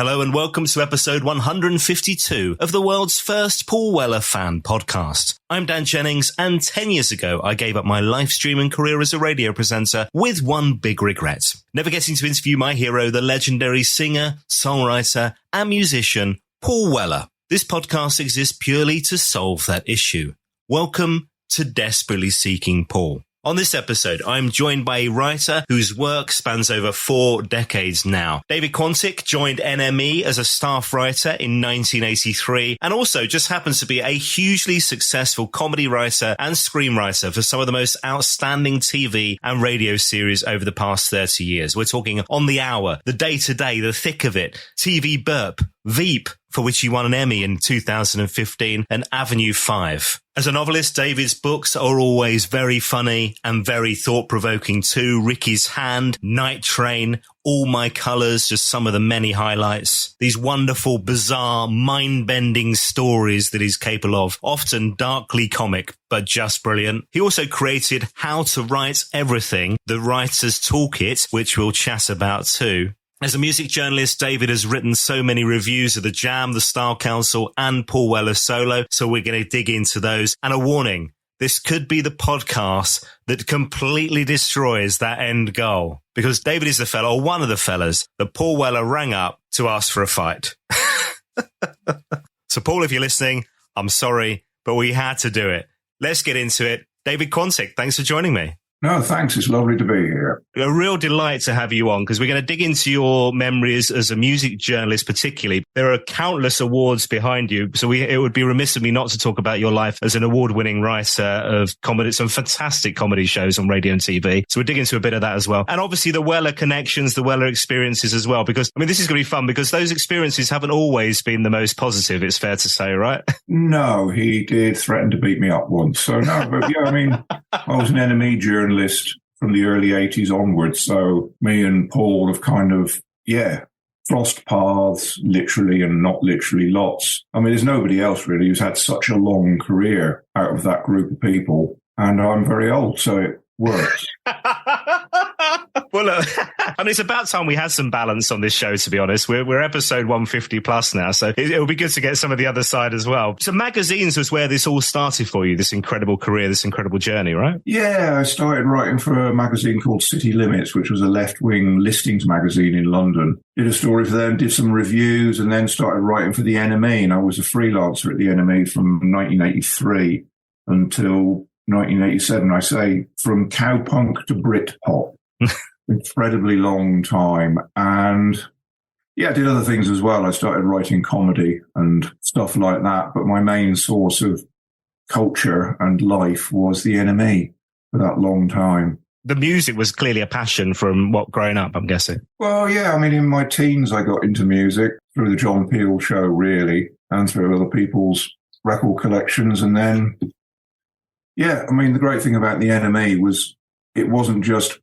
Hello and welcome to episode 152 of the world's first Paul Weller fan podcast. I'm Dan Jennings, and 10 years ago, I gave up my live streaming career as a radio presenter with one big regret: never getting to interview my hero, the legendary singer, songwriter, and musician, Paul Weller. This podcast exists purely to solve that issue. Welcome to Desperately Seeking Paul. On this episode, I'm joined by a writer whose work spans over 4 decades now. David Quantick joined Emmy as a staff writer in 1983 and also just happens to be a hugely successful comedy writer and screenwriter for some of the most outstanding TV and radio series over the past 30 years. We're talking On the Hour, The Day-to-Day, The Thick of It, TV Burp, Veep, for which he won an Emmy in 2015, and Avenue 5. As a novelist, David's books are always very funny and very thought-provoking too. Ricky's Hand, Night Train, All My Colours, just some of the many highlights. These wonderful, bizarre, mind-bending stories that he's capable of, often darkly comic, but just brilliant. He also created How to Write Everything, the Writer's Toolkit, which we'll chat about too. As a music journalist, David has written so many reviews of The Jam, The Style Council, and Paul Weller Solo, so we're going to dig into those. And a warning, this could be the podcast that completely destroys that end goal, because David is the fellow, or one of the fellas, that Paul Weller rang up to ask for a fight. So Paul, if you're listening, I'm sorry, but we had to do it. Let's get into it. David Quantick, thanks for joining me. No, thanks. It's lovely to be here. A real delight to have you on, because we're going to dig into your memories as a music journalist particularly. There are countless awards behind you, so it would be remiss of me not to talk about your life as an award-winning writer of comedy, some fantastic comedy shows on radio and TV. So we'll dig into a bit of that as well. And obviously the Weller connections, the Weller experiences as well, because, I mean, this is going to be fun because those experiences haven't always been the most positive, it's fair to say, right? No, he did threaten to beat me up once. So no, but yeah, I mean, I was an Emmy journalist from the early 80s onwards. So me and Paul have kind of, crossed paths, literally and not literally, lots. I mean, there's nobody else really who's had such a long career out of that group of people. And I'm very old, so it works. Well, look, I mean, it's about time we had some balance on this show, to be honest. We're episode 150 plus now, so it'll be good to get some of the other side as well. So magazines was where this all started for you, this incredible career, this incredible journey, right? Yeah, I started writing for a magazine called City Limits, which was a left-wing listings magazine in London. Did a story for them, did some reviews, and then started writing for the NME. And I was a freelancer at the NME from 1983 until 1987. I say from cowpunk to Britpop. Incredibly long time. And I did other things as well. I started writing comedy and stuff like that. But my main source of culture and life was the NME for that long time. The music was clearly a passion from growing up, I'm guessing. Well, yeah. I mean, in my teens, I got into music through the John Peel show, really, and through other people's record collections. And then, I mean, the great thing about the NME was it wasn't just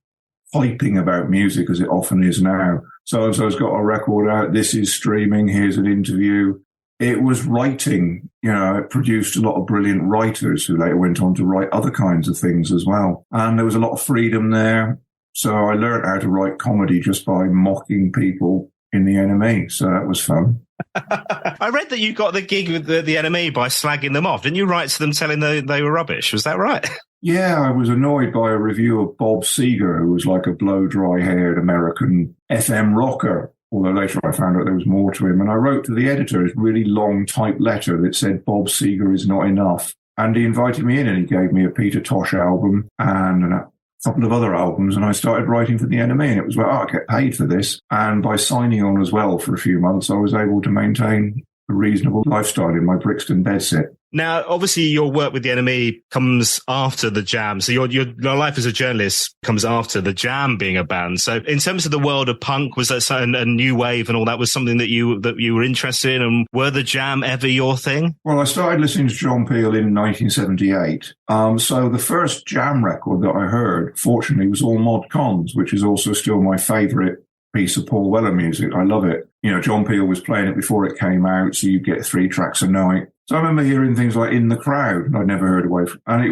hyping about music as it often is now. So-and-so's got a record out, this is streaming, here's an interview. It was writing, it produced a lot of brilliant writers who later went on to write other kinds of things as well. And there was a lot of freedom there. So I learned how to write comedy just by mocking people in the NME. So that was fun. I read that you got the gig with the NME by slagging them off. Didn't you write to them telling them they were rubbish? Was that right? Yeah, I was annoyed by a review of Bob Seger, who was like a blow-dry-haired American FM rocker, although later I found out there was more to him. And I wrote to the editor a really long typed letter that said Bob Seger is not enough. And he invited me in and he gave me a Peter Tosh album and a couple of other albums, and I started writing for the NME, and it was like, I get paid for this. And by signing on as well for a few months, I was able to maintain a reasonable lifestyle in my Brixton bedsit. Now, obviously, your work with the NME comes after the Jam. So your life as a journalist comes after the Jam being a band. So in terms of the world of punk, was that a new wave and all that was something that you were interested in? And were the Jam ever your thing? Well, I started listening to John Peel in 1978. So the first Jam record that I heard, fortunately, was All Mod Cons, which is also still my favourite piece of Paul Weller music. I love it. John Peel was playing it before it came out, so you get 3 tracks a night. So I remember hearing things like In the Crowd, I'd never heard away from, and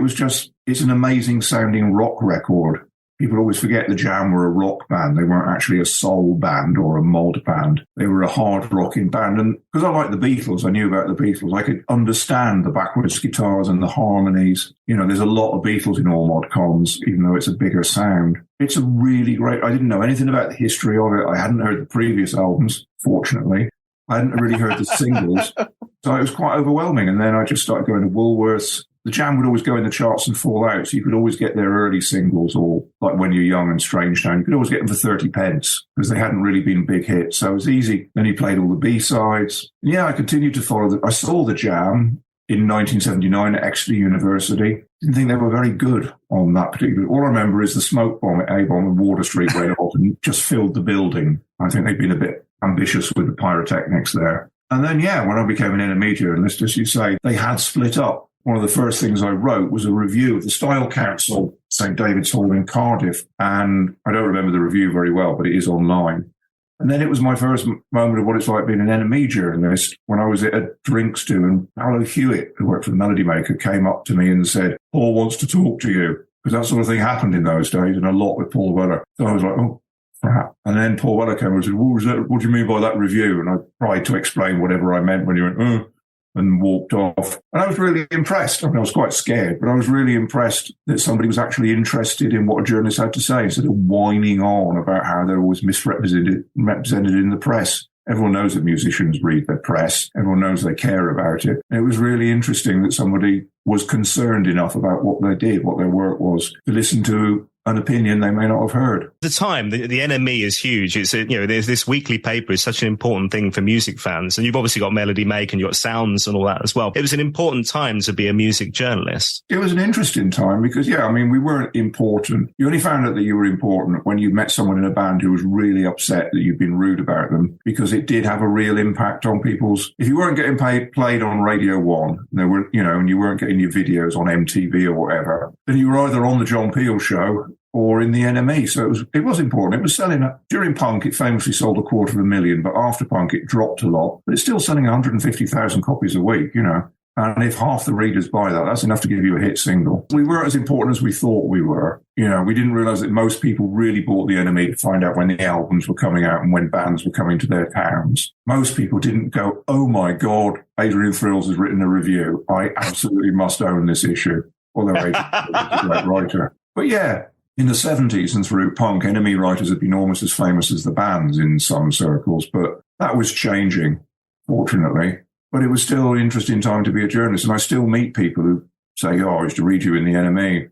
it's an amazing sounding rock record. People always forget the Jam were a rock band. They weren't actually a soul band or a mod band. They were a hard rocking band. And because I liked the Beatles, I knew about the Beatles. I could understand the backwards guitars and the harmonies. You know, there's a lot of Beatles in all mod cons, even though it's a bigger sound. It's a really great, I didn't know anything about the history of it. I hadn't heard the previous albums, fortunately. I hadn't really heard the singles. So it was quite overwhelming. And then I just started going to Woolworths. The Jam would always go in the charts and fall out, so you could always get their early singles, or like When You're Young and Strange Town, you could always get them for 30 pence because they hadn't really been big hits. So it was easy. Then he played all the B-sides. Yeah, I continued to follow I saw the Jam in 1979 at Exeter University. Didn't think they were very good on that particular. All I remember is the smoke bomb at A-bomb and Water Street went off and just filled the building. I think they'd been a bit ambitious with the pyrotechnics there. And then, yeah, when I became an NME journalist, as you say, they had split up. One of the first things I wrote was a review of the Style Council, St. David's Hall in Cardiff. And I don't remember the review very well, but it is online. And then it was my first moment of what it's like being an NME journalist when I was at a drinks do, and Paolo Hewitt, who worked for the Melody Maker, came up to me and said, Paul wants to talk to you. Because that sort of thing happened in those days, and a lot with Paul Weller. So I was like, oh, crap. And then Paul Weller came and said, what do you mean by that review? And I tried to explain whatever I meant when he went, and walked off. And I was really impressed. I mean, I was quite scared, but I was really impressed that somebody was actually interested in what a journalist had to say instead of whining on about how they're always represented in the press. Everyone knows that musicians read their press. Everyone knows they care about it. And it was really interesting that somebody was concerned enough about what they did, what their work was, to listen to an opinion they may not have heard. At the time, the NME is huge. It's there's this weekly paper is such an important thing for music fans, and you've obviously got Melody Make and you've got Sounds and all that as well. It was an important time to be a music journalist. It was an interesting time because, yeah, I mean, we weren't important. You only found out that you were important when you met someone in a band who was really upset that you'd been rude about them, because it did have a real impact on people's. If you weren't getting played on Radio 1, there were, and you weren't getting your videos on MTV or whatever, then you were either on the John Peel show or in the NME. So it was important. It was selling, during punk, it famously sold 250,000, but after punk, it dropped a lot. But it's still selling 150,000 copies a week, And if half the readers buy that, that's enough to give you a hit single. We weren't as important as we thought we were. We didn't realize that most people really bought the NME to find out when the albums were coming out and when bands were coming to their towns. Most people didn't go, oh my God, Adrian Thrills has written a review. I absolutely must own this issue. Although Adrian Thrills is a great writer. But yeah, in the 70s and through punk, NME writers had been almost as famous as the bands in some circles, but that was changing, fortunately. But it was still an interesting time to be a journalist, and I still meet people who say, I used to read you in the NME.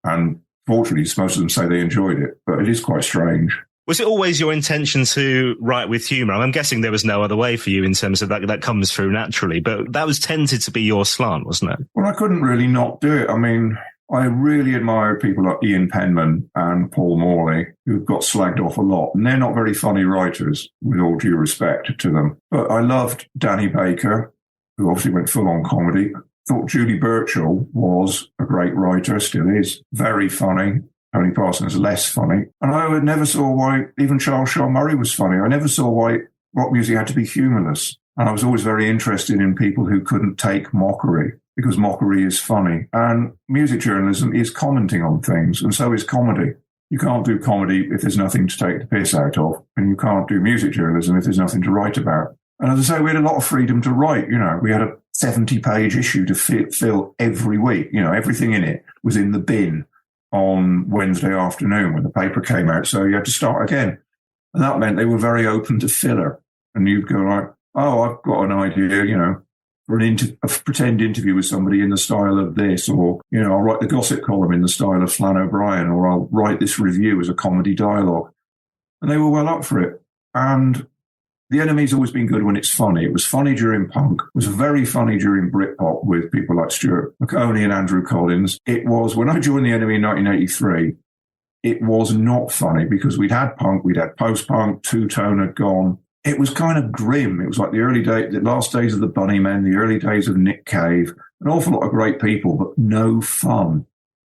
And fortunately, most of them say they enjoyed it, but it is quite strange. Was it always your intention to write with humour? I'm guessing there was no other way for you in terms of that comes through naturally, but that was tended to be your slant, wasn't it? Well, I couldn't really not do it. I mean, I really admire people like Ian Penman and Paul Morley, who got slagged off a lot. And they're not very funny writers, with all due respect to them. But I loved Danny Baker, who obviously went full-on comedy. Thought Julie Burchill was a great writer, still is. Very funny. Tony Parsons less funny. And I never saw why even Charles Shaw Murray was funny. I never saw why rock music had to be humorless. And I was always very interested in people who couldn't take mockery, because mockery is funny. And music journalism is commenting on things, and so is comedy. You can't do comedy if there's nothing to take the piss out of, and you can't do music journalism if there's nothing to write about. And as I say, we had a lot of freedom to write. We had a 70-page issue to fill every week. Everything in it was in the bin on Wednesday afternoon when the paper came out, so you had to start again. And that meant they were very open to filler. And you'd go like, oh, I've got an idea, for a pretend interview with somebody in the style of this, or, I'll write the gossip column in the style of Flann O'Brien, or I'll write this review as a comedy dialogue. And they were well up for it. And the NME's always been good when it's funny. It was funny during punk. It was very funny during Britpop with people like Stuart McConey and Andrew Collins. It was, when I joined the NME in 1983, it was not funny because we'd had punk, we'd had post-punk, Two-Tone had gone. It was kind of grim. It was like the last days of the Bunnymen, the early days of Nick Cave, an awful lot of great people, but no fun.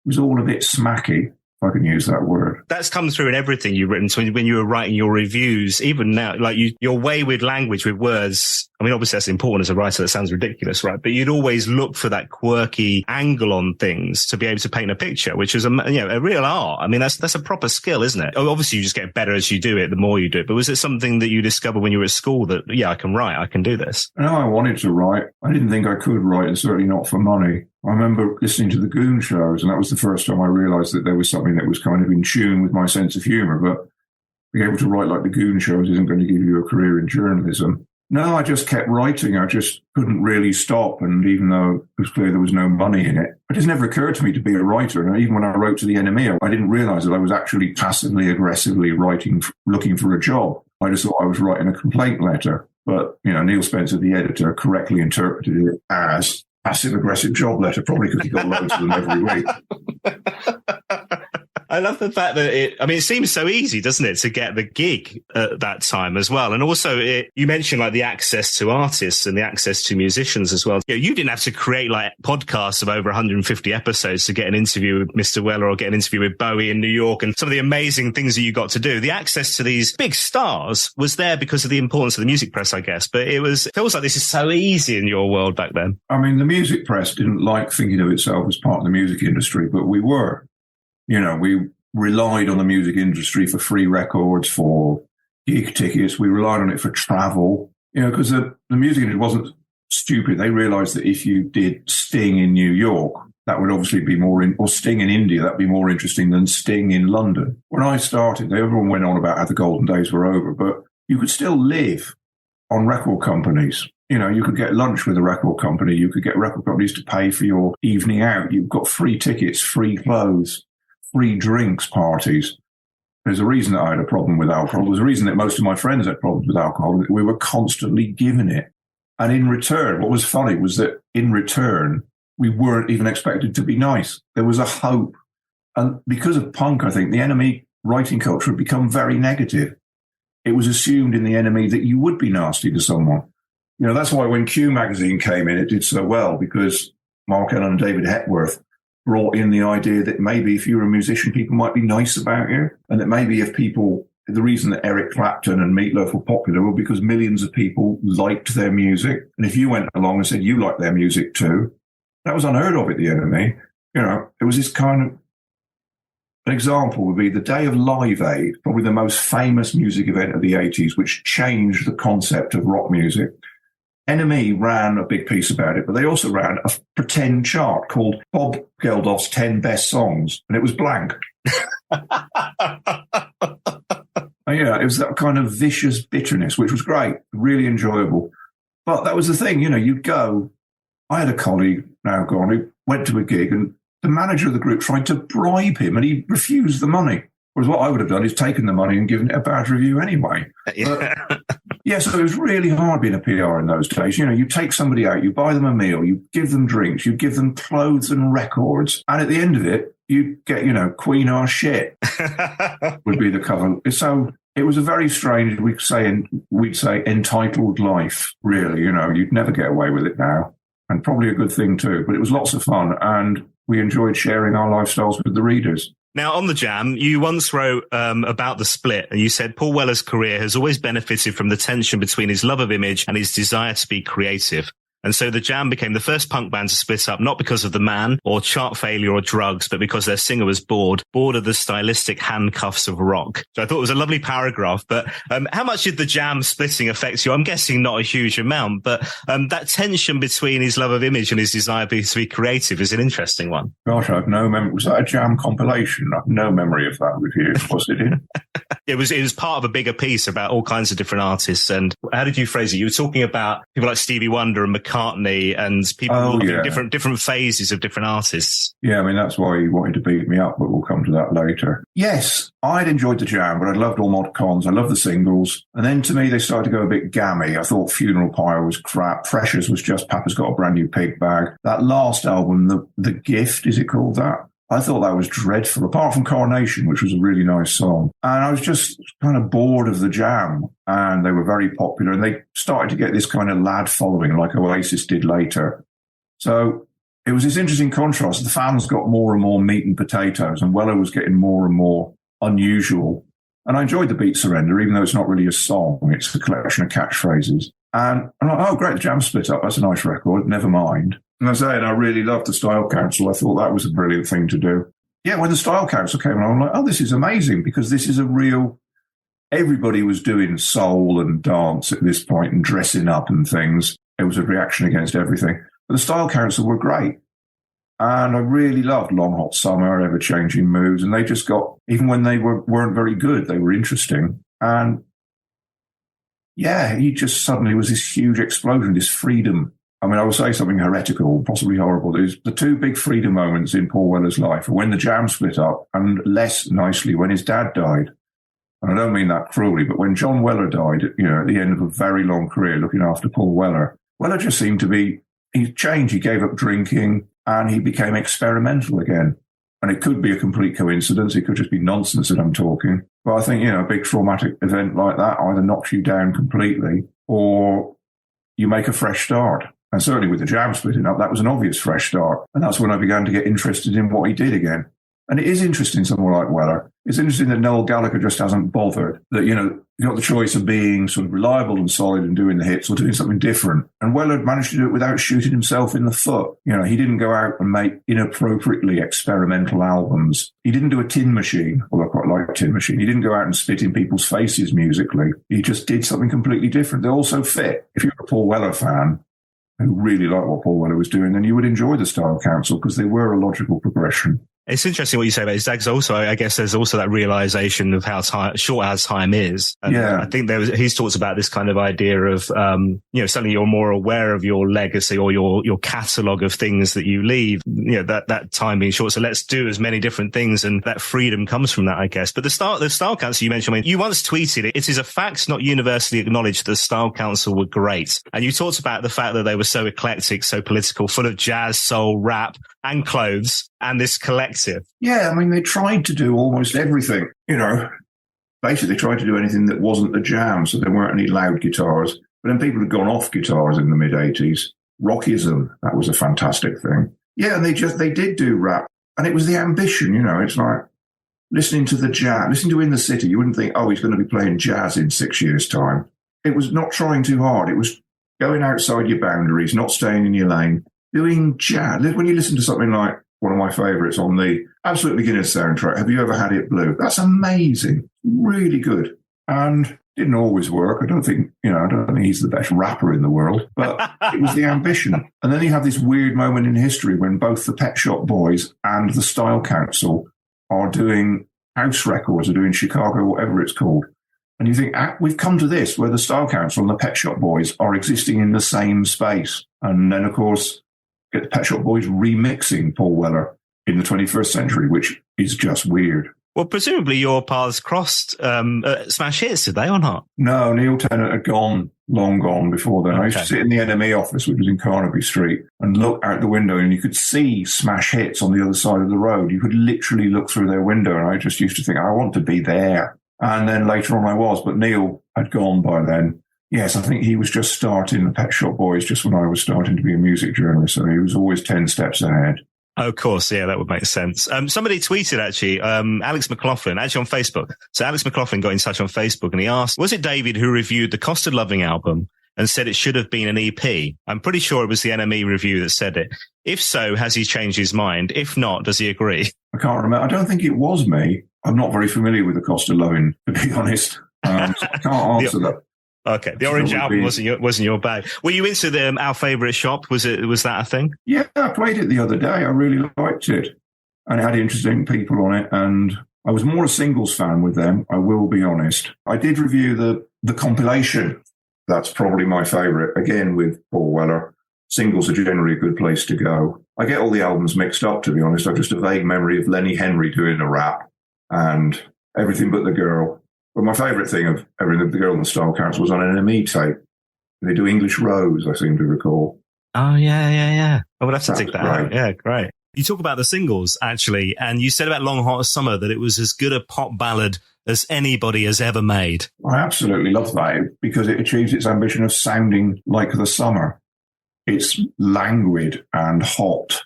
It was all a bit smacky, I can use that word. That's come through in everything you've written. So when you were writing your reviews, even now, like your way with language, with words, I mean, obviously that's important as a writer. That sounds ridiculous, right? But you'd always look for that quirky angle on things to be able to paint a picture, which is a real art. I mean, that's a proper skill, isn't it? Obviously, you just get better as you do it, the more you do it. But was it something that you discovered when you were at school that, yeah, I can write, I can do this? No, I wanted to write. I didn't think I could write, and certainly not for money. I remember listening to the Goon shows, and that was the first time I realised that there was something that was kind of in tune with my sense of humour. But being able to write like the Goon shows isn't going to give you a career in journalism. No, I just kept writing. I just couldn't really stop. And even though it was clear there was no money in it, it just never occurred to me to be a writer. And even when I wrote to the Emmy, I didn't realise that I was actually passively, aggressively writing, looking for a job. I just thought I was writing a complaint letter. But, Neil Spencer, the editor, correctly interpreted it as passive-aggressive job letter, probably because he got loads of them every week. I love the fact that it seems so easy, doesn't it, to get the gig at that time as well. And also you mentioned like the access to artists and the access to musicians as well. You didn't have to create like podcasts of over 150 episodes to get an interview with Mr. Weller or get an interview with Bowie in New York and some of the amazing things that you got to do. The access to these big stars was there because of the importance of the music press, I guess. But it feels like this is so easy in your world back then. I mean, the music press didn't like thinking of itself as part of the music industry, but we were. We relied on the music industry for free records, for gig tickets. We relied on it for travel, because the music industry wasn't stupid. They realized that if you did Sting in New York, that would obviously be or Sting in India, that'd be more interesting than Sting in London. When I started, everyone went on about how the golden days were over, but you could still live on record companies. You could get lunch with a record company. You could get record companies to pay for your evening out. You've got free tickets, free clothes, free drinks parties. There's a reason that I had a problem with alcohol. There's a reason that most of my friends had problems with alcohol. We were constantly given it. And in return, what was funny was that in return, we weren't even expected to be nice. There was a hope. And because of punk, I think the Enemy writing culture had become very negative. It was assumed in the Enemy that you would be nasty to someone. That's why when Q magazine came in, it did so well, because Mark Ellen and David Hepworth brought in the idea that maybe if you were a musician, people might be nice about you. And that maybe the reason that Eric Clapton and Meat Loaf were popular were because millions of people liked their music. And if you went along and said you liked their music too, that was unheard of at the Enemy. It was this kind of, an example would be the Day of Live Aid, probably the most famous music event of the 80s, which changed the concept of rock music. Enemy ran a big piece about it, but they also ran a pretend chart called Bob Geldof's 10 Best Songs, and it was blank. It was that kind of vicious bitterness, which was great, really enjoyable. But that was the thing, you'd go. I had a colleague, now gone, who went to a gig, and the manager of the group tried to bribe him, and he refused the money. Whereas what I would have done is taken the money and given it a bad review anyway. But, so it was really hard being a PR in those days. You take somebody out, you buy them a meal, you give them drinks, you give them clothes and records. And at the end of it, you get, Queen or shit would be the cover. So it was a very strange, we'd say entitled life, really. You'd never get away with it now. And probably a good thing too. But it was lots of fun. And we enjoyed sharing our lifestyles with the readers. Now, on the Jam, you once wrote about the split, and you said Paul Weller's career has always benefited from the tension between his love of image and his desire to be creative. And so the Jam became the first punk band to split up, not because of the man or chart failure or drugs, but because their singer was bored of the stylistic handcuffs of rock. So I thought it was a lovely paragraph. But how much did the Jam splitting affect you? I'm guessing not a huge amount, but that tension between his love of image and his desire to be creative is an interesting one. Gosh, I have no memory. Was that a Jam compilation? I have no memory of that with you. Was it in? It was part of a bigger piece about all kinds of different artists. And how did you phrase it? You were talking about people like Stevie Wonder and McCartney and people in different phases of different artists. Yeah, that's why he wanted to beat me up, but we'll come to that later. Yes, I'd enjoyed the Jam, but I loved all Mod Cons. I loved the singles. And then to me, they started to go a bit gammy. I thought Funeral Pyre was crap. Pressures was just Papa's Got a Brand New Pig Bag. That last album, The Gift, is it called that? I thought that was dreadful, apart from Coronation, which was a really nice song. And I was just kind of bored of the Jam, and they were very popular, and they started to get this kind of lad following like Oasis did later. So it was this interesting contrast. The fans got more and more meat and potatoes, and Weller was getting more and more unusual. And I enjoyed the Beat Surrender, even though it's not really a song. It's a collection of catchphrases. And I'm like, oh, great, the Jam split up. That's a nice record. Never mind. And I really loved the Style Council. I thought that was a brilliant thing to do. Yeah, when the Style Council came along, I'm like, oh, this is amazing, because this is a real... Everybody was doing soul and dance at this point and dressing up and things. It was a reaction against everything. But the Style Council were great. And I really loved Long Hot Summer, Ever Changing Moods. And they just got, even when they weren't very good, they were interesting. And yeah, he just suddenly was this huge explosion, this freedom. I mean, I will say something heretical, possibly horrible. There's the two big freedom moments in Paul Weller's life are when the Jam split up, and less nicely when his dad died. And I don't mean that cruelly, but when John Weller died, at the end of a very long career looking after Paul Weller, Weller just seemed to be, he changed. He gave up drinking and he became experimental again. And it could be a complete coincidence. It could just be nonsense that I'm talking. But I think, a big traumatic event like that either knocks you down completely or you make a fresh start. And certainly with the Jam splitting up, that was an obvious fresh start. And that's when I began to get interested in what he did again. And it is interesting, someone like Weller. It's interesting that Noel Gallagher just hasn't bothered. That, you got the choice of being sort of reliable and solid and doing the hits or doing something different. And Weller managed to do it without shooting himself in the foot. He didn't go out and make inappropriately experimental albums. He didn't do a Tin Machine, although I quite like Tin Machine. He didn't go out and spit in people's faces musically. He just did something completely different. They also fit. If you're a Paul Weller fan who really liked what Paul Weller was doing, then you would enjoy the Style Council because they were a logical progression. It's interesting what you say about his dad, because also, I guess there's also that realization of how short as time is. And yeah. I think he's talked about this kind of idea of, suddenly you're more aware of your legacy or your catalog of things that you leave, that time being short. So let's do as many different things. And that freedom comes from that, I guess. But the Style Council you mentioned, you once tweeted it is a fact not universally acknowledged that the Style Council were great. And you talked about the fact that they were so eclectic, so political, full of jazz, soul, rap, and clothes, and this collective. Yeah, I mean, they tried to do almost everything, basically tried to do anything that wasn't the Jam, so there weren't any loud guitars. But then people had gone off guitars in the mid-'80s. Rockism, that was a fantastic thing. Yeah, and they did do rap, and it was the ambition, it's like listening to the jazz, listening to In the City, you wouldn't think, oh, he's going to be playing jazz in 6 years' time. It was not trying too hard. It was going outside your boundaries, not staying in your lane. Doing jazz. When you listen to something like one of my favourites on the Absolute Beginner's soundtrack, Have You Ever Had It Blue? That's amazing. Really good. And didn't always work. I don't think he's the best rapper in the world, but it was the ambition. And then you have this weird moment in history when both the Pet Shop Boys and the Style Council are doing house records or doing Chicago, whatever it's called. And you think, we've come to this where the Style Council and the Pet Shop Boys are existing in the same space. And then, of course, get the Pet Shop Boys remixing Paul Weller in the 21st century, which is just weird. Well, presumably your paths crossed Smash Hits, did they or not? No, Neil Tennant had long gone before then. Okay. I used to sit in the NME office, which was in Carnaby Street, and look out the window and you could see Smash Hits on the other side of the road. You could literally look through their window, and I just used to think, I want to be there. And then later on I was, but Neil had gone by then. Yes, I think he was just starting the Pet Shop Boys just when I was starting to be a music journalist, so he was always 10 steps ahead. Oh, of course, yeah, that would make sense. Somebody tweeted, actually, Alex McLaughlin, actually on Facebook. So Alex McLaughlin got in touch on Facebook and he asked, was it David who reviewed the Cost of Loving album and said it should have been an EP? I'm pretty sure it was the NME review that said it. If so, has he changed his mind? If not, does he agree? I can't remember. I don't think it was me. I'm not very familiar with the Cost of Loving, to be honest. So I can't answer that. Okay, the Orange album wasn't your bag. Were you into Our Favourite Shop? Was that a thing? Yeah, I played it the other day. I really liked it, and it had interesting people on it. And I was more a singles fan with them. I will be honest. I did review the compilation. That's probably my favourite. Again, with Paul Weller, singles are generally a good place to go. I get all the albums mixed up, to be honest. I've just a vague memory of Lenny Henry doing a rap and Everything But the Girl. But my favourite thing of Everything But the Girl and the Style Council was on an NME tape. They do English Rose, I seem to recall. Oh, yeah. I would have to take that out. Yeah, great. You talk about the singles, actually, and you said about Long Hot Summer that it was as good a pop ballad as anybody has ever made. I absolutely love that because it achieves its ambition of sounding like the summer. It's languid and hot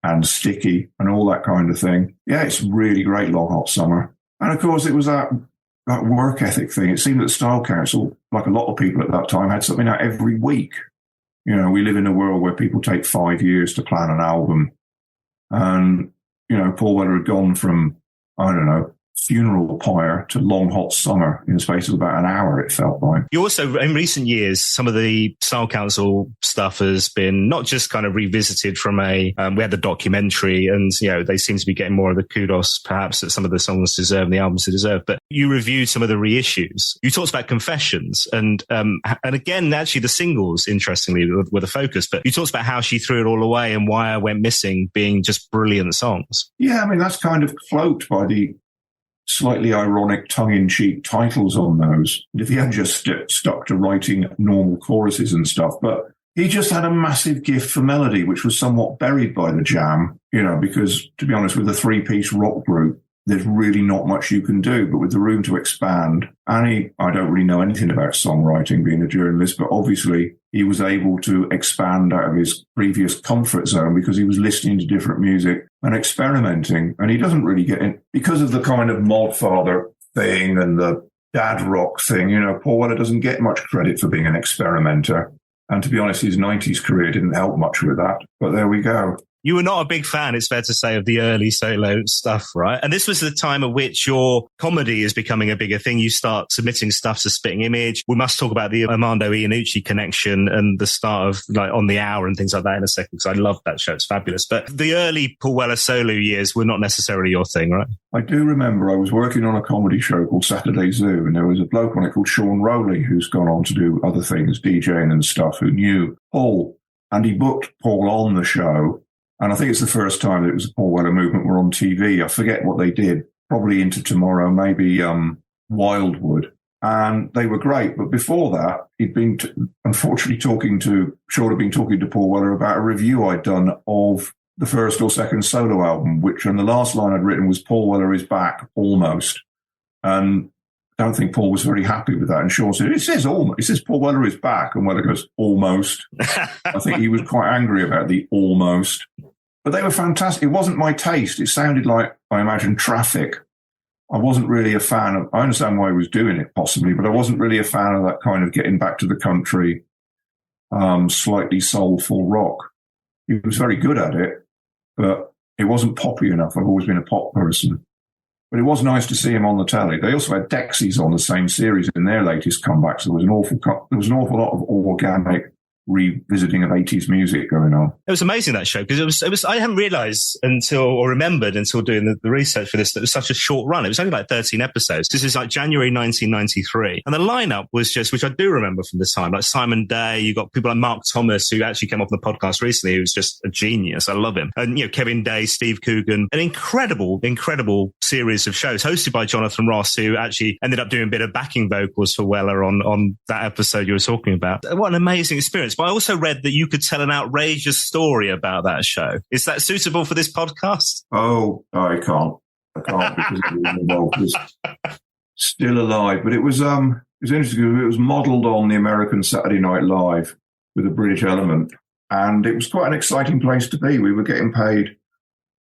and Sticky and all that kind of thing. Yeah, it's really great, Long Hot Summer. And of course, it was that work ethic thing. It seemed that Style Council, like a lot of people at that time, had something out every week. You know, we live in a world where people take 5 years to plan an album. And, you know, Paul Weller had gone from, I don't know, Funeral Pyre to Long Hot Summer in the space of about an hour, it felt like. You also, in recent years, some of the Style Council stuff has been not just kind of revisited from we had the documentary, and, you know, they seem to be getting more of the kudos perhaps that some of the songs deserve and the albums deserve, but you reviewed some of the reissues. You talked about Confessions, and again, actually the singles, interestingly, were the focus, but you talked about how she threw it all away and Why I Went Missing being just brilliant songs. Yeah, I mean, that's kind of cloaked by the slightly ironic tongue-in-cheek titles on those. If he had just stuck to writing normal choruses and stuff, but he just had a massive gift for melody, which was somewhat buried by the Jam, you know, because, to be honest, with a three-piece rock group, there's really not much you can do, but with the room to expand. And I don't really know anything about songwriting, being a journalist, but obviously he was able to expand out of his previous comfort zone because he was listening to different music and experimenting. And he doesn't really get in, because of the kind of Modfather thing and the dad rock thing, you know, Paul Weller doesn't get much credit for being an experimenter. And to be honest, his 90s career didn't help much with that. But there we go. You were not a big fan, it's fair to say, of the early solo stuff, right? And this was the time at which your comedy is becoming a bigger thing. You start submitting stuff to Spitting Image. We must talk about the Armando Iannucci connection and the start of like On the Hour and things like that in a second, because I love that show. It's fabulous. But the early Paul Weller solo years were not necessarily your thing, right? I do remember I was working on a comedy show called Saturday Zoo, and there was a bloke on it called Sean Rowley, who's gone on to do other things, DJing and stuff, who knew Paul. And he booked Paul on the show. And I think it's the first time that it was a Paul Weller movement were on TV. I forget what they did, probably Into Tomorrow, maybe Wildwood. And they were great. But before that, he'd been, unfortunately, Sean had been talking to Paul Weller about a review I'd done of the first or second solo album, and the last line I'd written was Paul Weller is back, almost. And I don't think Paul was very happy with that. And Sean said, it says almost. It says Paul Weller is back. And Weller goes, almost. I think he was quite angry about the almost. But they were fantastic. It wasn't my taste. It sounded like, I imagine, Traffic. I wasn't really a fan of, I understand why he was doing it possibly, but I wasn't really a fan of that kind of getting back to the country, slightly soulful rock. He was very good at it, but it wasn't poppy enough. I've always been a pop person. But it was nice to see him on the telly. They also had Dexys on the same series in their latest comebacks. There was an awful lot of organic revisiting of 80s music going on. It was amazing, that show, because it was I hadn't realized remembered until doing the research for this, that it was such a short run. It was only like 13 episodes. This is like January 1993. And the lineup was just, which I do remember from this time, like Simon Day, you got people like Mark Thomas, who actually came off the podcast recently, who was just a genius. I love him. And, you know, Kevin Day, Steve Coogan, an incredible series of shows hosted by Jonathan Ross, who actually ended up doing a bit of backing vocals for Weller on that episode you were talking about. What an amazing experience. But I also read that you could tell an outrageous story about that show. Is that suitable for this podcast? Oh, I can't because it was still alive. But it was interesting because it was modelled on the American Saturday Night Live with a British element. And it was quite an exciting place to be. We were getting paid,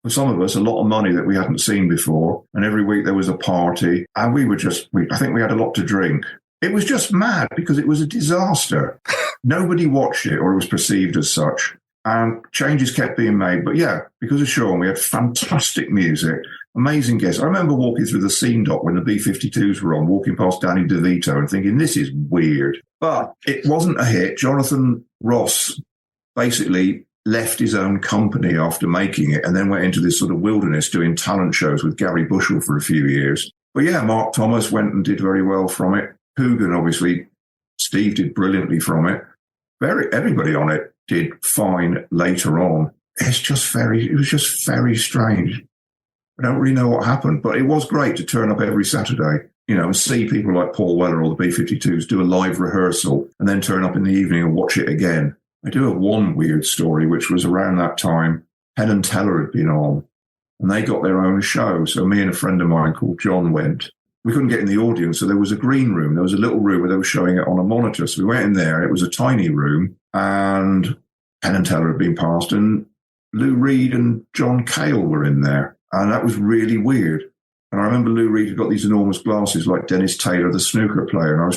for some of us, a lot of money that we hadn't seen before. And every week there was a party. And I think we had a lot to drink. It was just mad because it was a disaster. Nobody watched it, or it was perceived as such. And changes kept being made. But yeah, because of Sean, we had fantastic music, amazing guests. I remember walking through the Scene Dock when the B-52s were on, walking past Danny DeVito and thinking, this is weird. But it wasn't a hit. Jonathan Ross basically left his own company after making it and then went into this sort of wilderness doing talent shows with Gary Bushell for a few years. But yeah, Mark Thomas went and did very well from it. Coogan, obviously, Steve did brilliantly from it. Everybody on it did fine later on. It was just very strange. I don't really know what happened, but it was great to turn up every Saturday, you know, and see people like Paul Weller or the B-52s do a live rehearsal and then turn up in the evening and watch it again. I do have one weird story, which was around that time, Penn and Teller had been on, and they got their own show. So me and a friend of mine called John went. We couldn't get in the audience, so there was a green room. There was a little room where they were showing it on a monitor. So we went in there. It was a tiny room, and Penn and Teller had been passed, and Lou Reed and John Cale were in there. And that was really weird. And I remember Lou Reed had got these enormous glasses like Dennis Taylor, the snooker player. And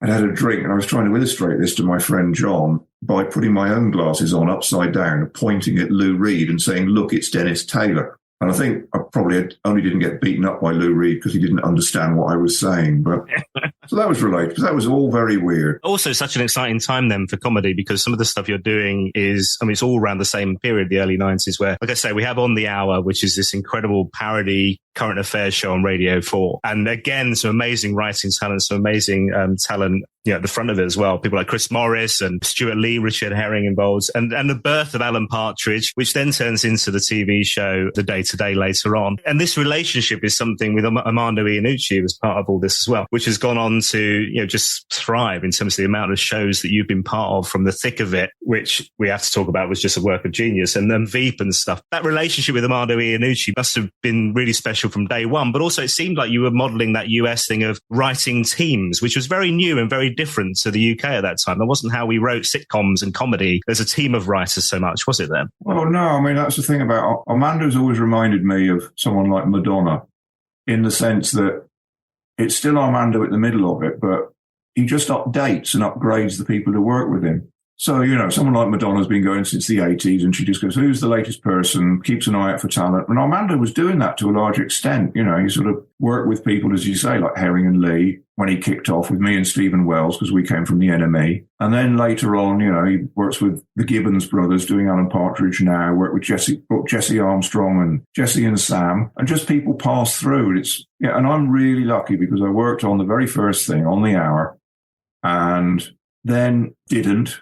I had a drink and I was trying to illustrate this to my friend John by putting my own glasses on upside down and pointing at Lou Reed and saying, look, it's Dennis Taylor. And I think I probably only didn't get beaten up by Lou Reed because he didn't understand what I was saying. But so that was related, because that was all very weird. Also, such an exciting time then for comedy, because some of the stuff you're doing is, I mean, it's all around the same period, the early 90s, where, like I say, we have On the Hour, which is this incredible parody current affairs show on Radio 4. And again, some amazing writing talent, some amazing talent, at the front of it as well. People like Chris Morris and Stuart Lee, Richard Herring involved, and the birth of Alan Partridge, which then turns into the TV show The Day Today later on. And this relationship is something with Armando Iannucci as part of all this as well, which has gone on to, just thrive in terms of the amount of shows that you've been part of from the thick of it, which we have to talk about was just a work of genius. And then Veep and stuff. That relationship with Armando Iannucci must have been really special from day one, but also it seemed like you were modeling that US thing of writing teams, which was very new and very different to the UK at that time. That wasn't how we wrote sitcoms and comedy as a team of writers so much, was it then? Well, no, I mean, that's the thing about Armando's always reminded me of someone like Madonna, in the sense that it's still Armando at the middle of it, but he just updates and upgrades the people who work with him. So, someone like Madonna's been going since the 80s, and she just goes, who's the latest person, keeps an eye out for talent. And Armando was doing that to a large extent. He sort of worked with people, as you say, like Herring and Lee, when he kicked off with me and Stephen Wells, because we came from the NME. And then later on, he works with the Gibbons brothers doing Alan Partridge now, worked with Jesse Armstrong and Jesse and Sam, and just people pass through. And I'm really lucky because I worked on the very first thing, On the Hour, and then didn't.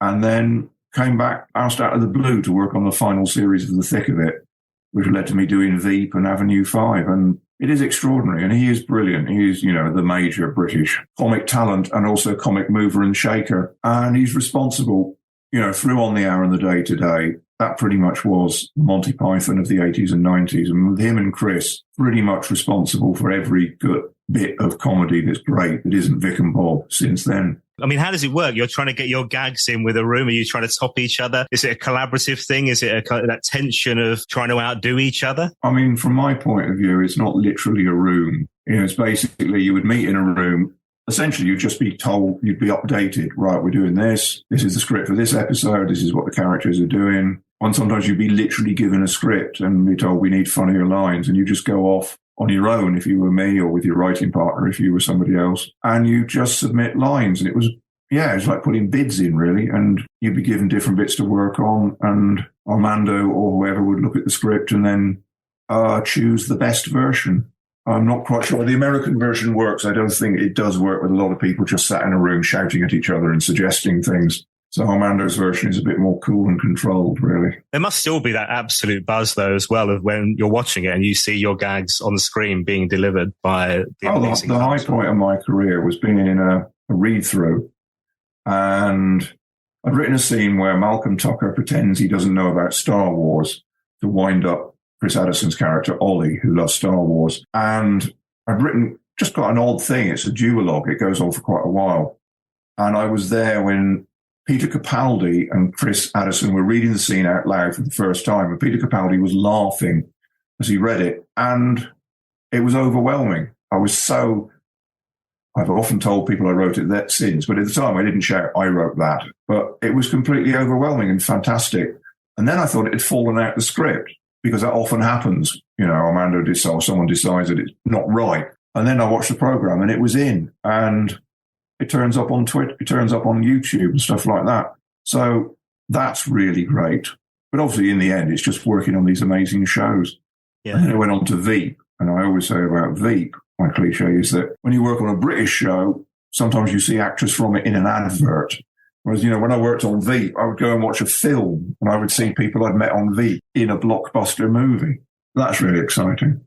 And then came back, asked out of the blue to work on the final series of The Thick of It, which led to me doing Veep and Avenue 5. And it is extraordinary. And he is brilliant. He is, the major British comic talent and also comic mover and shaker. And he's responsible, through On the Hour and The Day Today. That pretty much was Monty Python of the 80s and 90s. And with him and Chris, pretty much responsible for every good bit of comedy that's great that isn't Vic and Bob since then. I mean, how does it work? You're trying to get your gags in with a room. Are you trying to top each other? Is it a collaborative thing? Is it that tension of trying to outdo each other? I mean, from my point of view, it's not literally a room. It's basically you would meet in a room. Essentially, you'd just be told, you'd be updated. Right, we're doing this. This is the script for this episode. This is what the characters are doing. And sometimes you'd be literally given a script and be told we need funnier lines. And you just go off on your own if you were me, or with your writing partner if you were somebody else, and you just submit lines. And it was like putting bids in, really, and you'd be given different bits to work on, and Armando or whoever would look at the script and then choose the best version. I'm not quite sure the American version works. I don't think it does work with a lot of people just sat in a room shouting at each other and suggesting things. So Armando's version is a bit more cool and controlled, really. There must still be that absolute buzz, though, as well, of when you're watching it and you see your gags on the screen being delivered by the amazing the high point of my career was being in a read-through. And I'd written a scene where Malcolm Tucker pretends he doesn't know about Star Wars to wind up Chris Addison's character, Ollie, who loves Star Wars. And I'd just got an odd thing. It's a duologue. It goes on for quite a while. And I was there when Peter Capaldi and Chris Addison were reading the scene out loud for the first time, and Peter Capaldi was laughing as he read it, and it was overwhelming. I've often told people I wrote it that since, but at the time I didn't shout, I wrote that. But it was completely overwhelming and fantastic. And then I thought it had fallen out the script, because that often happens. Armando decides, someone decides that it's not right. And then I watched the program and it was in, and it turns up on Twitter, it turns up on YouTube and stuff like that. So that's really great. But obviously in the end, it's just working on these amazing shows. Yeah. And then I went on to Veep. And I always say about Veep, my cliche is that when you work on a British show, sometimes you see actors from it in an advert. Whereas, when I worked on Veep, I would go and watch a film and I would see people I'd met on Veep in a blockbuster movie. That's really exciting.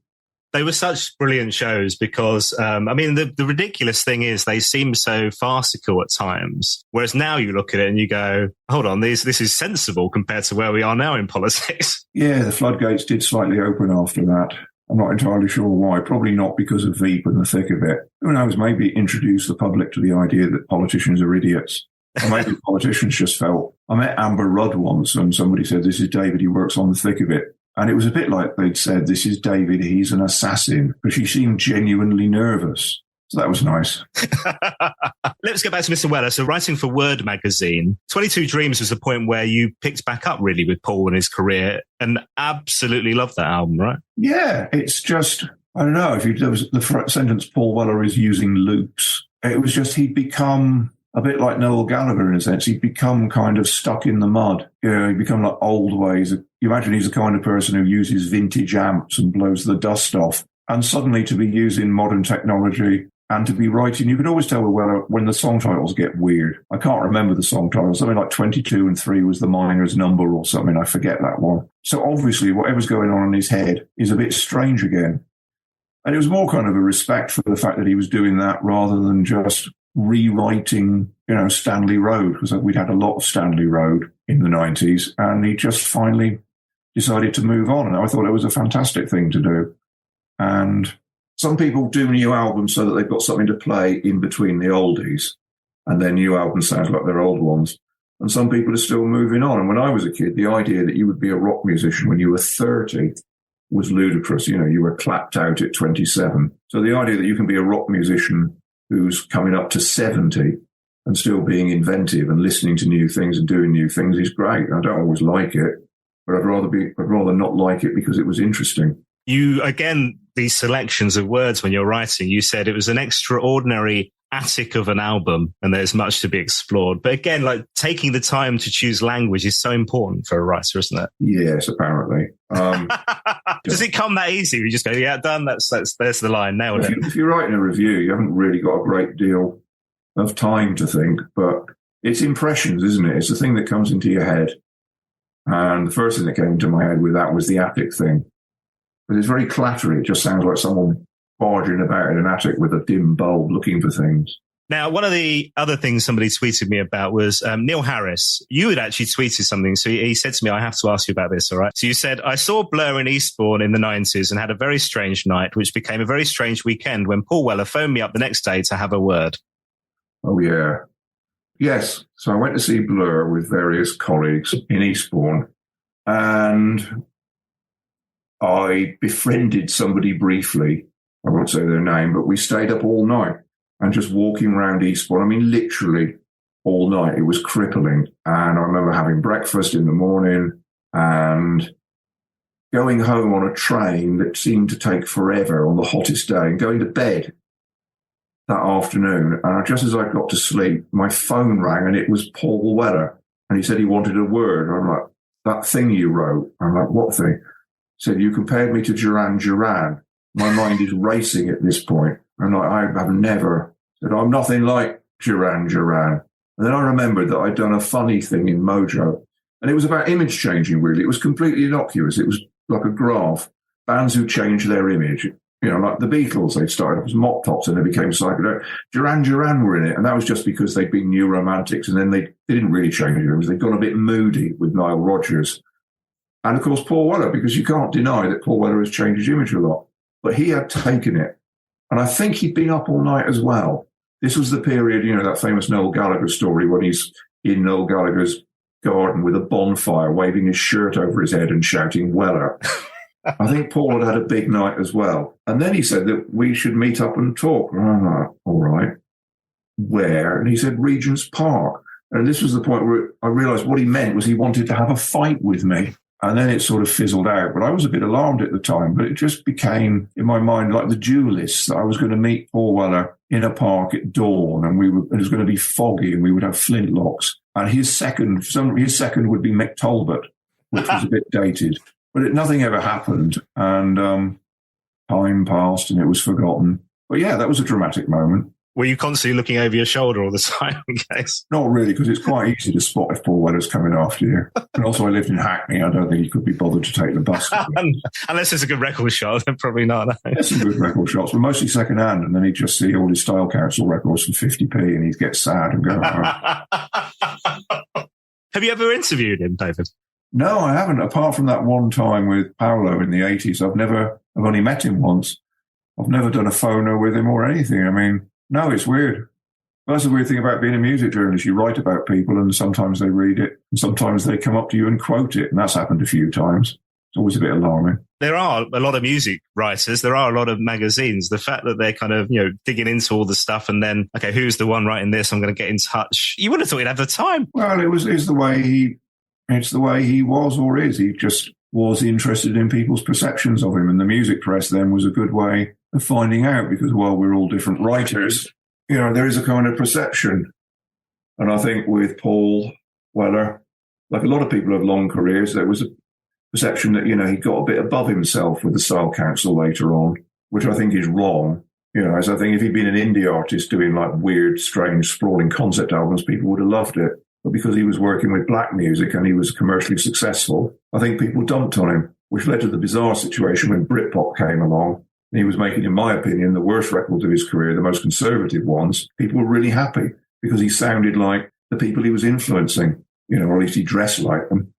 They were such brilliant shows because, the ridiculous thing is they seem so farcical at times. Whereas now you look at it and you go, hold on, this is sensible compared to where we are now in politics. Yeah, the floodgates did slightly open after that. I'm not entirely sure why. Probably not because of Veep and the thick of it. Who knows, maybe introduce the public to the idea that politicians are idiots. Or maybe politicians just felt I met Amber Rudd once, and somebody said, "This is David, he works on The Thick of It." And it was a bit like they'd said, "This is David, he's an assassin," but she seemed genuinely nervous. So that was nice. Let's get back to Mr. Weller. So writing for Word magazine, 22 Dreams was the point where you picked back up really with Paul and his career and absolutely loved that album, right? Yeah, it's just, I don't know, there was the sentence, Paul Weller is using loops. It was just, he'd become a bit like Noel Gallagher in a sense. He'd become kind of stuck in the mud. He'd become like old ways. You imagine he's the kind of person who uses vintage amps and blows the dust off. And suddenly to be using modern technology and to be writing, you can always tell when the song titles get weird. I can't remember the song titles. Something like 22 and 3 was the miner's number or something. I forget that one. So obviously whatever's going on in his head is a bit strange again. And it was more kind of a respect for the fact that he was doing that rather than just rewriting, Stanley Road, because we'd had a lot of Stanley Road in the 90s. And he just finally decided to move on. And I thought it was a fantastic thing to do. And some people do new albums so that they've got something to play in between the oldies, and their new albums sound like their old ones. And some people are still moving on. And when I was a kid, the idea that you would be a rock musician when you were 30 was ludicrous. You were clapped out at 27. So the idea that you can be a rock musician who's coming up to 70 and still being inventive and listening to new things and doing new things is great. I don't always like it, but I'd rather not like it because it was interesting. You, again, these selections of words when you're writing, you said it was an extraordinary attic of an album and there's much to be explored. But again, like taking the time to choose language is so important for a writer, isn't it? Yes, apparently. Does it come that easy? You just go, yeah, done. There's the line. Nailed it. If you're writing a review, you haven't really got a great deal of time to think, but it's impressions, isn't it? It's the thing that comes into your head. And the first thing that came into my head with that was the attic thing. But it's very clattery. It just sounds like someone barging about in an attic with a dim bulb looking for things. Now, one of the other things somebody tweeted me about was Neil Harris. You had actually tweeted something. So he said to me, I have to ask you about this, all right? So you said, I saw Blur in Eastbourne in the 90s and had a very strange night, which became a very strange weekend when Paul Weller phoned me up the next day to have a word. Oh, yeah. Yes. So I went to see Blur with various colleagues in Eastbourne, and I befriended somebody briefly. I won't say their name, but we stayed up all night and just walking around Eastbourne. I mean, literally all night. It was crippling. And I remember having breakfast in the morning and going home on a train that seemed to take forever on the hottest day and going to bed that afternoon. And just as I got to sleep, my phone rang and it was Paul Weller. And he said he wanted a word. I'm like, that thing you wrote. I'm like, what thing? He said, you compared me to Duran Duran. My mind is racing at this point. I'm like, I have never said, I'm nothing like Duran Duran. And then I remembered that I'd done a funny thing in Mojo. And it was about image changing, really. It was completely innocuous. It was like a graph. Bands who changed their image. Like the Beatles, they started off as mop tops and they became psychedelic. Duran Duran were in it. And that was just because they'd been new romantics. And then they didn't really change their image. They'd gone a bit moody with Nile Rodgers. And of course, Paul Weller, because you can't deny that Paul Weller has changed his image a lot. But he had taken it. And I think he'd been up all night as well. This was the period, that famous Noel Gallagher story when he's in Noel Gallagher's garden with a bonfire, waving his shirt over his head and shouting, Weller. I think Paul had a big night as well. And then he said that we should meet up and talk. And I'm like, all right. Where? And he said, Regent's Park. And this was the point where I realized what he meant was he wanted to have a fight with me. And then it sort of fizzled out. But I was a bit alarmed at the time. But it just became, in my mind, like the duelists, that I was going to meet Paul Weller in a park at dawn. And it was going to be foggy and we would have flintlocks. And his second would be Mick Talbot, which was a bit dated. But nothing ever happened. And time passed and it was forgotten. But yeah, that was a dramatic moment. Were you constantly looking over your shoulder all the time in case? Not really, because it's quite easy to spot if Paul Weller's coming after you. And also I lived in Hackney. I don't think he could be bothered to take the bus. Unless it's a good record shot, then probably not. There's some good record shots, but mostly second hand. And then he'd just see all his Style Council records for 50p and he'd get sad and go, oh. Have you ever interviewed him, David? No, I haven't. Apart from that one time with Paolo in the 80s, I've only met him once. I've never done a phono with him or anything. I mean, no, it's weird. That's the weird thing about being a music journalist. You write about people and sometimes they read it and sometimes they come up to you and quote it. And that's happened a few times. It's always a bit alarming. There are a lot of music writers. There are a lot of magazines. The fact that they're kind of, digging into all the stuff and then, okay, who's the one writing this? I'm going to get in touch. You would have thought he'd have the time. Well, it's the way he was or is. He just was interested in people's perceptions of him. And the music press then was a good way of finding out because while we're all different writers, there is a kind of perception. And I think with Paul Weller, like a lot of people have long careers, there was a perception that, he got a bit above himself with the Style Council later on, which I think is wrong. As I think if he'd been an indie artist doing like weird, strange, sprawling concept albums, people would have loved it. But because he was working with black music and he was commercially successful, I think people dumped on him, which led to the bizarre situation when Britpop came along. And he was making, in my opinion, the worst records of his career, the most conservative ones. People were really happy because he sounded like the people he was influencing, or at least he dressed like them,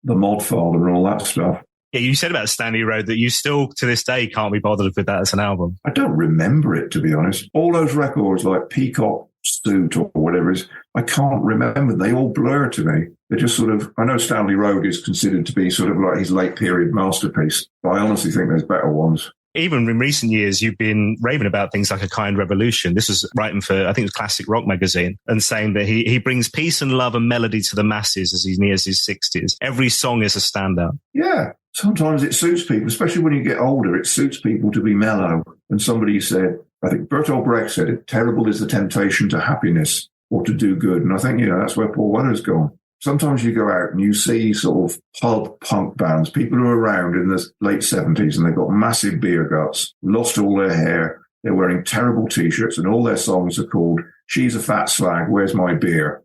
the Mod Father and all that stuff. Yeah, you said about Stanley Road that you still, to this day, can't be bothered with that as an album. I don't remember it, to be honest. All those records like Peacock Suit or whatever it is, I can't remember. They all blur to me. They're just sort of, I know Stanley Road is considered to be sort of like his late period masterpiece, but I honestly think there's better ones. Even in recent years, you've been raving about things like A Kind Revolution. This was writing for, I think it was Classic Rock magazine, and saying that he brings peace and love and melody to the masses as he nears his 60s. Every song is a standout. Yeah. Sometimes it suits people, especially when you get older. It suits people to be mellow. And somebody said, I think Bertolt Brecht said it, terrible is the temptation to happiness or to do good. And I think, that's where Paul Weller's gone. Sometimes you go out and you see sort of pub punk bands, people who are around in the late 70s and they've got massive beer guts, lost all their hair, they're wearing terrible T-shirts and all their songs are called She's a Fat Slag, Where's My Beer?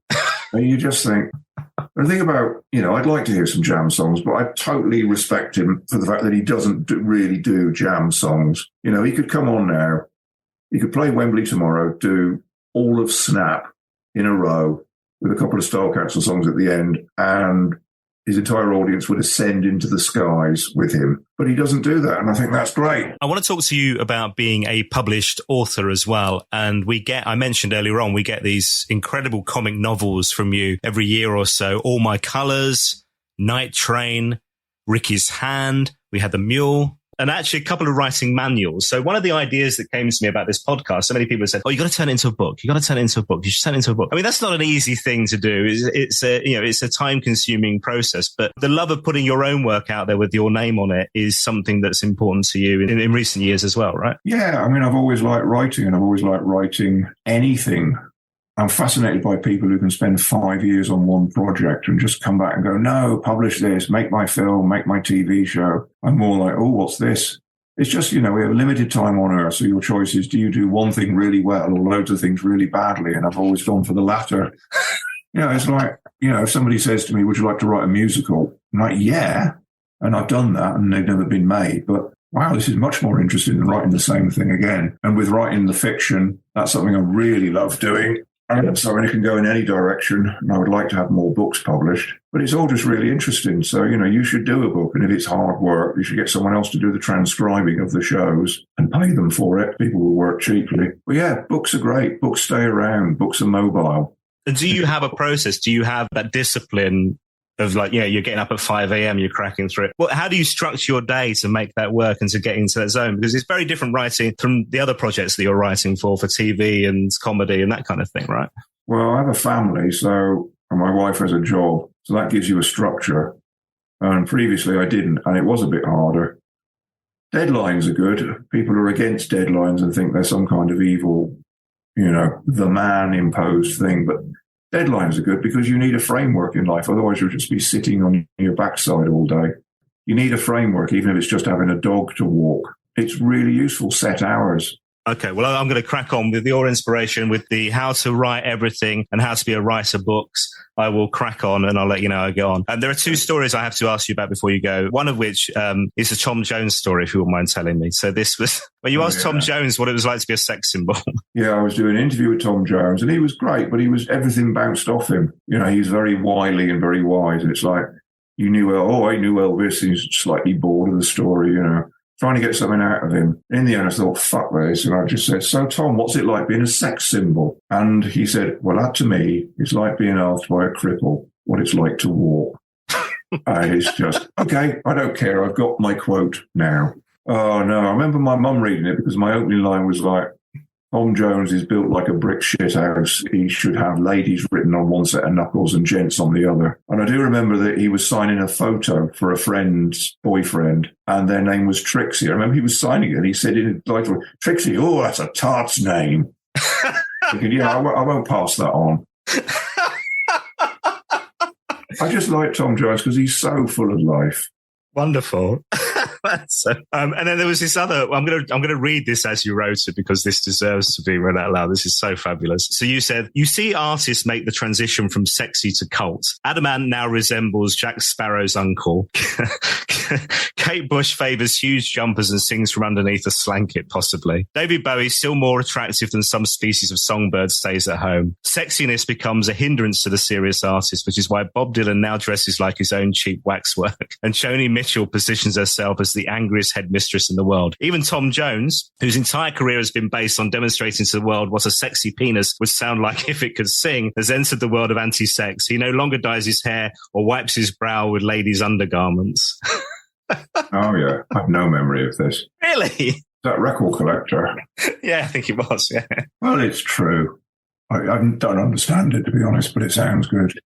And you just think, the thing about, I'd like to hear some jam songs, but I totally respect him for the fact that he doesn't really do jam songs. He could come on now, he could play Wembley tomorrow, do all of Snap in a row, with a couple of Style Council songs at the end, and his entire audience would ascend into the skies with him. But he doesn't do that, and I think that's great. I want to talk to you about being a published author as well. And I mentioned earlier on, we get these incredible comic novels from you every year or so. All My Colours, Night Train, Ricky's Hand, we had The Mule, and actually a couple of writing manuals. So one of the ideas that came to me about this podcast, so many people have said, you got to turn it into a book. You got to turn it into a book. You should turn it into a book. I mean, that's not an easy thing to do. It's a time consuming process, but the love of putting your own work out there with your name on it is something that's important to you in recent years as well, right? Yeah. I mean, I've always liked writing and I've always liked writing anything. I'm fascinated by people who can spend 5 years on one project and just come back and go, no, publish this, make my film, make my TV show. I'm more like, oh, what's this? It's just, we have limited time on Earth. So your choice is, do you do one thing really well or loads of things really badly? And I've always gone for the latter. It's like, if somebody says to me, would you like to write a musical? I'm like, yeah. And I've done that and they've never been made. But wow, this is much more interesting than writing the same thing again. And with writing the fiction, that's something I really love doing. So it can go in any direction, and I would like to have more books published. But it's all just really interesting. So, you should do a book, and if it's hard work, you should get someone else to do the transcribing of the shows and pay them for it. People will work cheaply. But yeah, books are great. Books stay around. Books are mobile. Do you have a process? Do you have that discipline of like, you're getting up at 5 a.m., you're cracking through it? Well, how do you structure your day to make that work and to get into that zone? Because it's very different writing from the other projects that you're writing for TV and comedy and that kind of thing, right? Well, I have a family, and my wife has a job, so that gives you a structure. And previously I didn't, and it was a bit harder. Deadlines are good. People are against deadlines and think they're some kind of evil, the man imposed thing. But deadlines are good because you need a framework in life. Otherwise, you'll just be sitting on your backside all day. You need a framework, even if it's just having a dog to walk. It's really useful, set hours. Okay, well, I'm going to crack on with your inspiration with the how to write everything and how to be a writer books. I will crack on and I'll let you know how I get on. And there are two stories I have to ask you about before you go. One of which is a Tom Jones story, if you wouldn't mind telling me. So this was when you asked Tom Jones what it was like to be a sex symbol. Yeah, I was doing an interview with Tom Jones and he was great, but everything bounced off him. He was very wily and very wise. And it's like, I knew Elvis. He's slightly bored of the story, trying to get something out of him. In the end, I thought, fuck this. And I just said, so Tom, what's it like being a sex symbol? And he said, well, that to me is like being asked by a cripple what it's like to walk. And it's just, okay, I don't care. I've got my quote now. Oh, no. I remember my mum reading it because my opening line was like, Tom Jones is built like a brick shithouse. He should have ladies written on one set of knuckles and gents on the other. And I do remember that he was signing a photo for a friend's boyfriend, and their name was Trixie. I remember he was signing it, and he said in the title, Trixie, oh, that's a tart's name. Thinking, yeah, I won't pass that on. I just like Tom Jones because he's so full of life. Wonderful. And then there was this other, I'm going to read this as you wrote it because this deserves to be read out loud. This is so fabulous. So you said, you see artists make the transition from sexy to cult. Adam Ant now resembles Jack Sparrow's uncle. Kate Bush favors huge jumpers and sings from underneath a slanket, possibly. David Bowie, still more attractive than some species of songbird, stays at home. Sexiness becomes a hindrance to the serious artist, which is why Bob Dylan now dresses like his own cheap waxwork. And Joni Mitchell positions herself as the angriest headmistress in the world. Even Tom Jones, whose entire career has been based on demonstrating to the world what a sexy penis would sound like if it could sing, has entered the world of anti-sex. He no longer dyes his hair or wipes his brow with ladies' undergarments. Oh, yeah. I have no memory of this. Really? That record collector? Yeah, I think it was, yeah. Well, it's true. I don't understand it, to be honest, but it sounds good.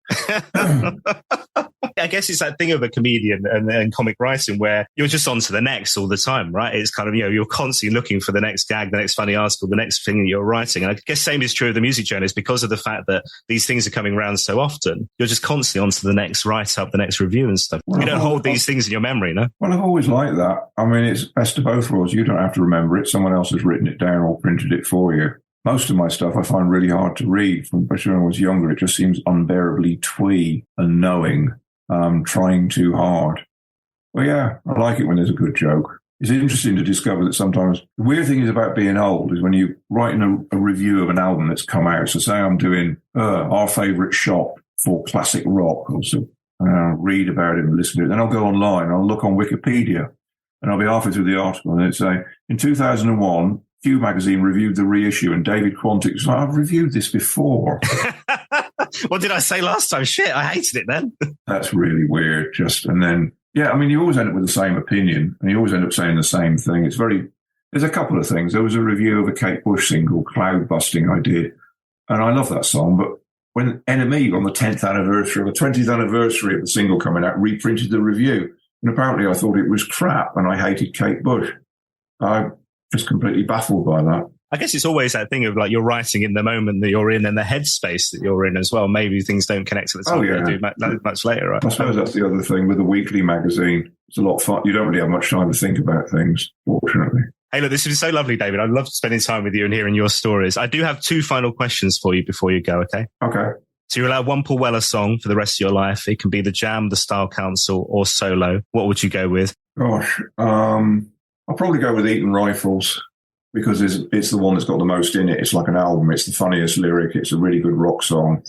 I guess it's that thing of a comedian and comic writing where you're just on to the next all the time, right? It's kind of, you're constantly looking for the next gag, the next funny article, the next thing that you're writing. And I guess same is true of the music journalist because of the fact that these things are coming around so often. You're just constantly on to the next write-up, the next review and stuff. Well, you don't hold these things in your memory, no? Well, I've always liked that. I mean, it's best of both worlds. You don't have to remember it. Someone else has written it down or printed it for you. Most of my stuff I find really hard to read. Especially when I was younger, it just seems unbearably twee and knowing. Trying too hard. Well, yeah, I like it when there's a good joke. It's interesting to discover that sometimes the weird thing is about being old is when you write in a review of an album that's come out. So say I'm doing our favourite shop for classic rock, or so read about it and listen to it. Then I'll go online, I'll look on Wikipedia, and I'll be halfway through the article, and it'll say, in 2001, Q magazine reviewed the reissue, and David Quantick was like, I've reviewed this before. What did I say last time? Shit, I hated it then. That's really weird. And then, yeah, I mean, you always end up with the same opinion and you always end up saying the same thing. There's a couple of things. There was a review of a Kate Bush single, Cloud Busting, I did. And I love that song. But when Emmy on the 10th anniversary or the 20th anniversary of the single coming out, reprinted the review. And apparently I thought it was crap and I hated Kate Bush. I'm just completely baffled by that. I guess it's always that thing of like you're writing in the moment that you're in and the headspace that you're in as well. Maybe things don't connect at the time they do much later, right? I suppose that's the other thing with the weekly magazine. It's a lot of fun. You don't really have much time to think about things, fortunately. Hey, look, this has been so lovely, David. I'd love spending time with you and hearing your stories. I do have two final questions for you before you go, okay? Okay. So you're allowed one Paul Weller song for the rest of your life. It can be The Jam, The Style Council, or solo. What would you go with? Gosh, I'll probably go with Eaton Rifles. Because it's the one that's got the most in it. It's like an album. It's the funniest lyric. It's a really good rock song.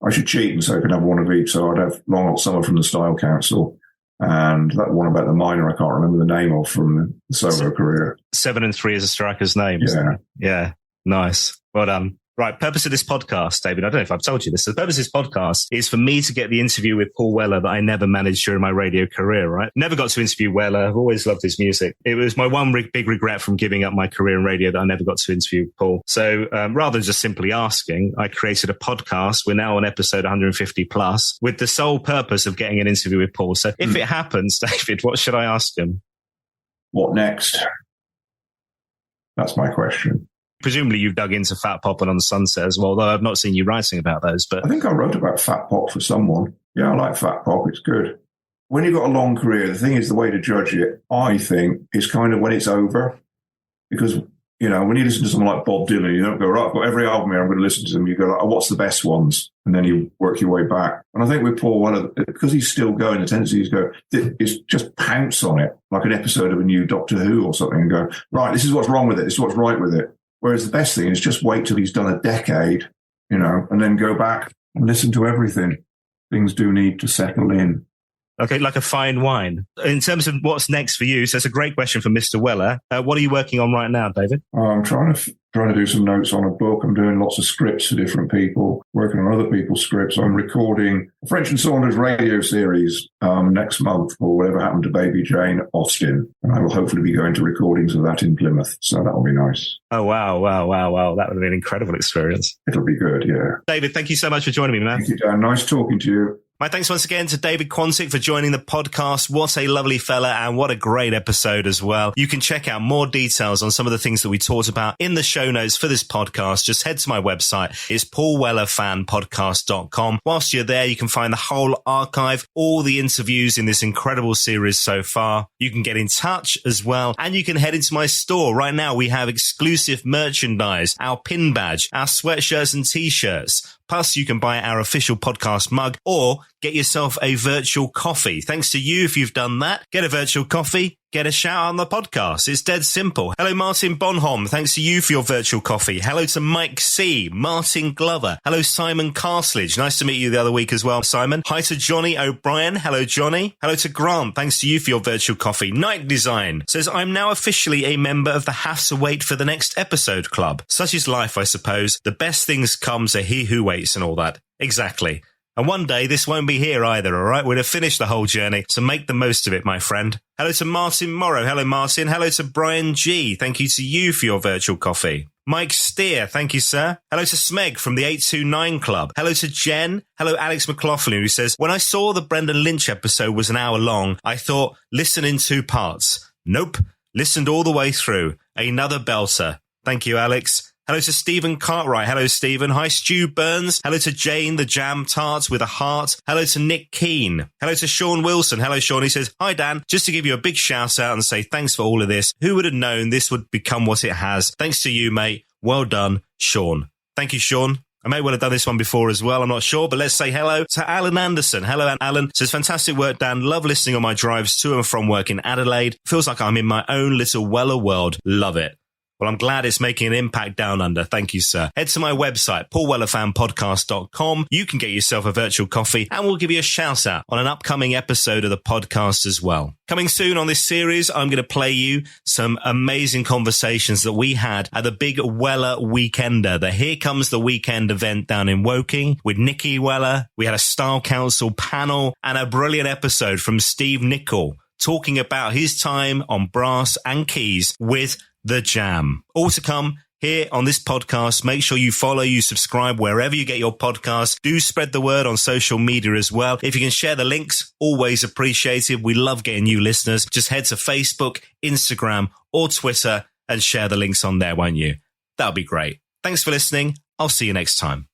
I should cheat and say I could have one of each. So I'd have Long Hot Summer from the Style Council and that one about the miner I can't remember the name of from the solo career. 7 and 3 is a striker's name. Yeah. Yeah. Nice. Well done. Right. Purpose of this podcast, David, I don't know if I've told you this. The purpose of this podcast is for me to get the interview with Paul Weller that I never managed during my radio career, right? Never got to interview Weller. I've always loved his music. It was my one big regret from giving up my career in radio that I never got to interview Paul. So rather than just simply asking, I created a podcast. We're now on episode 150 plus with the sole purpose of getting an interview with Paul. So if it happens, David, what should I ask him? What next? That's my question. Presumably you've dug into Fat Pop and On the Sunset as well, though I've not seen you writing about those. But I think I wrote about Fat Pop for someone. Yeah, I like Fat Pop. It's good. When you've got a long career, the thing is, the way to judge it, I think, is kind of when it's over. Because, you know, when you listen to someone like Bob Dylan, you don't go, right, I've got every album here, I'm going to listen to them. You go, like, oh, what's the best ones? And then you work your way back. And I think with Paul Weller, because he's still going, the tendency is to go, is just pounce on it, like an episode of a new Doctor Who or something, and go, right, this is what's wrong with it. This is what's right with it. Whereas the best thing is just wait till he's done a decade, you know, and then go back and listen to everything. Things do need to settle in. Okay, like a fine wine. In terms of what's next for you, so it's a great question for Mr. Weller. What are you working on right now, David? I'm trying to do some notes on a book. I'm doing lots of scripts for different people, working on other people's scripts. I'm recording a French and Saunders radio series next month for Whatever Happened to Baby Jane Austen. And I will hopefully be going to recordings of that in Plymouth. So that'll be nice. Oh, wow. That would be an incredible experience. It'll be good, yeah. David, thank you so much for joining me, man. Thank you, Dan. Nice talking to you. My thanks once again to David Quantick for joining the podcast. What a lovely fella, and what a great episode as well. You can check out more details on some of the things that we talked about in the show notes for this podcast. Just head to my website. It's paulwellerfanpodcast.com. Whilst you're there, you can find the whole archive, all the interviews in this incredible series so far. You can get in touch as well, and you can head into my store. Right now, we have exclusive merchandise, our pin badge, our sweatshirts and t-shirts. Plus, you can buy our official podcast mug or get yourself a virtual coffee. Thanks to you if you've done that. Get a virtual coffee, get a shout out on the podcast. It's dead simple. Hello, Martin Bonholm. Thanks to you for your virtual coffee. Hello to Mike C, Martin Glover. Hello, Simon Carslidge. Nice to meet you the other week as well, Simon. Hi to Johnny O'Brien. Hello, Johnny. Hello to Grant. Thanks to you for your virtual coffee. Night Design says, I'm now officially a member of the Have to Wait for the Next Episode Club. Such is life, I suppose. The best things come to he who waits and all that. Exactly. And one day this won't be here either, all right? We'll have finished the whole journey, so make the most of it, my friend. Hello to Martin Morrow. Hello, Martin. Hello to Brian G. Thank you to you for your virtual coffee. Mike Steer, thank you, sir. Hello to Smeg from the 829 Club. Hello to Jen. Hello, Alex McLaughlin, who says, when I saw the Brendan Lynch episode was an hour long, I thought, listen in 2 parts. Nope. Listened all the way through. Another belter. Thank you, Alex. Hello to Stephen Cartwright. Hello, Stephen. Hi, Stu Burns. Hello to Jane, the Jam Tart with a heart. Hello to Nick Keane. Hello to Sean Wilson. Hello, Sean. He says, hi, Dan. Just to give you a big shout out and say thanks for all of this. Who would have known this would become what it has? Thanks to you, mate. Well done, Sean. Thank you, Sean. I may well have done this one before as well. I'm not sure, but let's say hello to Alan Anderson. Hello, Alan. Says, fantastic work, Dan. Love listening on my drives to and from work in Adelaide. Feels like I'm in my own little Weller world. Love it. Well, I'm glad it's making an impact down under. Thank you, sir. Head to my website, paulwellerfanpodcast.com. You can get yourself a virtual coffee and we'll give you a shout out on an upcoming episode of the podcast as well. Coming soon on this series, I'm going to play you some amazing conversations that we had at the big Weller Weekender, the Here Comes the Weekend event down in Woking with Nikki Weller. We had a Style Council panel and a brilliant episode from Steve Nicol talking about his time on brass and keys with The Jam. All to come here on this podcast. Make sure you follow, you subscribe wherever you get your podcasts. Do spread the word on social media as well. If you can share the links, always appreciated. We love getting new listeners. Just head to Facebook, Instagram, or Twitter and share the links on there, won't you? That'll be great. Thanks for listening. I'll see you next time.